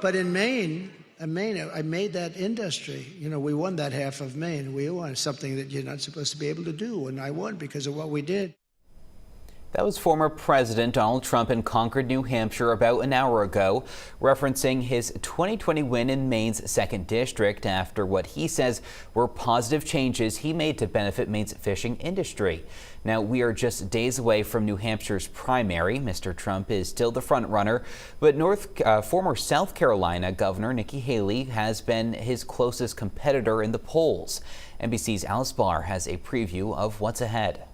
But in Maine, I made that industry. You know, we won that half of Maine. We won something that you're not supposed to be able to do, and I won because of what we did. That was former President Donald Trump in Concord, New Hampshire about an hour ago, referencing his 2020 win in Maine's 2nd District after what he says were positive changes he made to benefit Maine's fishing industry. Now, we are just days away from New Hampshire's primary. Mr. Trump is still the front runner, but former South Carolina Governor Nikki Haley has been his closest competitor in the polls. NBC's Alice Barr has a preview of what's ahead.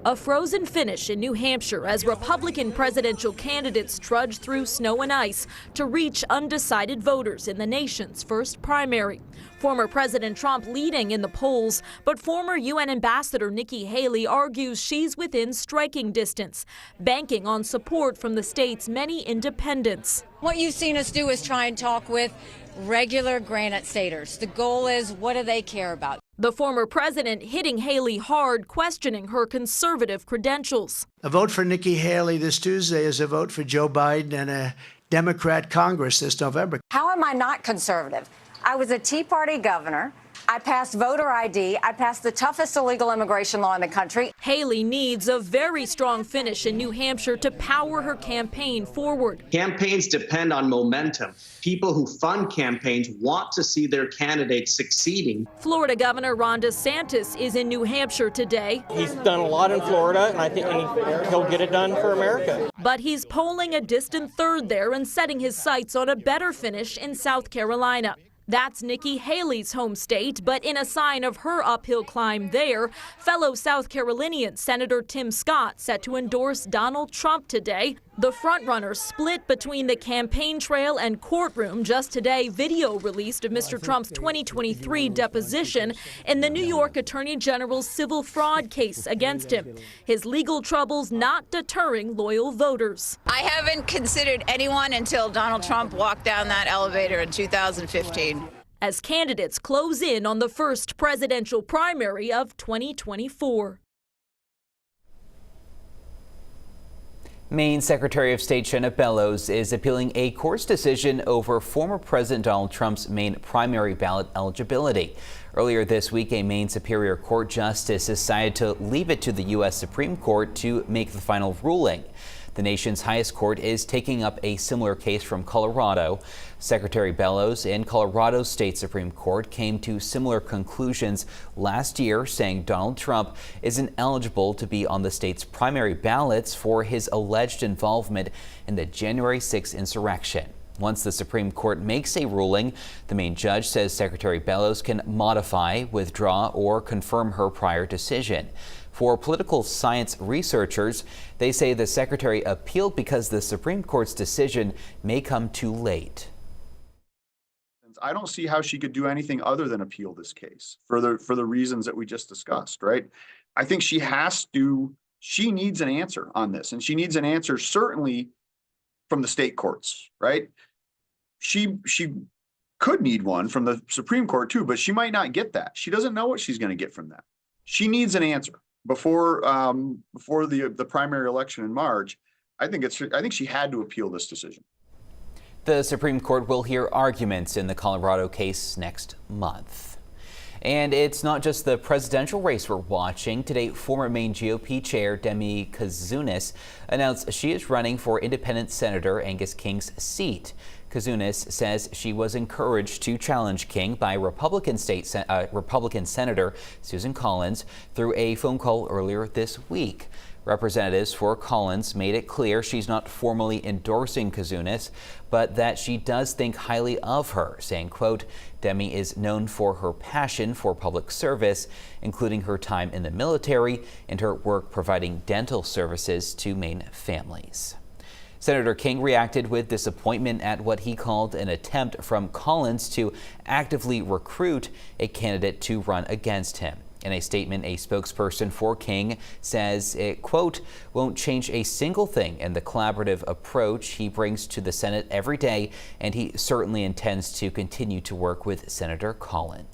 A frozen finish in New Hampshire as Republican presidential candidates trudge through snow and ice to reach undecided voters in the nation's first primary. Former President Trump leading in the polls, but former UN Ambassador Nikki Haley argues she's within striking distance, banking on support from the state's many independents. What you've seen us do is try and talk with regular Granite Staters. The goal is, what do they care about? The former president hitting Haley hard, questioning her conservative credentials. A vote for Nikki Haley this Tuesday is a vote for Joe Biden and a Democrat Congress this November. How am I not conservative? I was a Tea Party governor. I passed voter ID. I passed the toughest illegal immigration law in the country. Haley needs a very strong finish in New Hampshire to power her campaign forward. Campaigns depend on momentum. People who fund campaigns want to see their candidates succeeding. Florida Governor Ron DeSantis is in New Hampshire today. He's done a lot in Florida, and I think he'll get it done for America. But he's polling a distant third there and setting his sights on a better finish in South Carolina. That's Nikki Haley's home state, but in a sign of her uphill climb there, fellow South Carolinian Senator Tim Scott set to endorse Donald Trump today. The frontrunner split between the campaign trail and courtroom. Just today, video released of Mr. Trump's 2023 deposition in the New York Attorney General's civil fraud case against him. His legal troubles not deterring loyal voters. I haven't considered anyone until Donald Trump walked down that elevator in 2015. As candidates close in on the first presidential primary of 2024. Maine Secretary of State Shenna Bellows is appealing a court's decision over former President Donald Trump's Maine primary ballot eligibility. Earlier this week, a Maine Superior Court justice decided to leave it to the U.S. Supreme Court to make the final ruling. The nation's highest court is taking up a similar case from Colorado. Secretary Bellows in Colorado's state Supreme Court came to similar conclusions last year, saying Donald Trump isn't eligible to be on the state's primary ballots for his alleged involvement in the January 6th insurrection. Once the Supreme Court makes a ruling, the Maine judge says Secretary Bellows can modify, withdraw, or confirm her prior decision. For political science researchers, they say the secretary appealed because the Supreme Court's decision may come too late. I don't see how she could do anything other than appeal this case for the reasons that we just discussed, right? I think she needs an answer on this, and she needs an answer certainly from the state courts, right? She could need one from the Supreme Court too, but she might not get that. She doesn't know what she's going to get from that. She needs an answer before the primary election in March. I think she had to appeal this decision. The Supreme Court will hear arguments in the Colorado case next month. And it's not just the presidential race we're watching. Today, former Maine GOP chair Demi Kazunis announced she is running for independent Senator Angus King's seat. Kazunis says she was encouraged to challenge King by Republican Senator Susan Collins through a phone call earlier this week. Representatives for Collins made it clear she's not formally endorsing Kazunis, but that she does think highly of her, saying, quote, Demi is known for her passion for public service, including her time in the military and her work providing dental services to Maine families. Senator King reacted with disappointment at what he called an attempt from Collins to actively recruit a candidate to run against him. In a statement, a spokesperson for King says it, quote, won't change a single thing in the collaborative approach he brings to the Senate every day, and he certainly intends to continue to work with Senator Collins.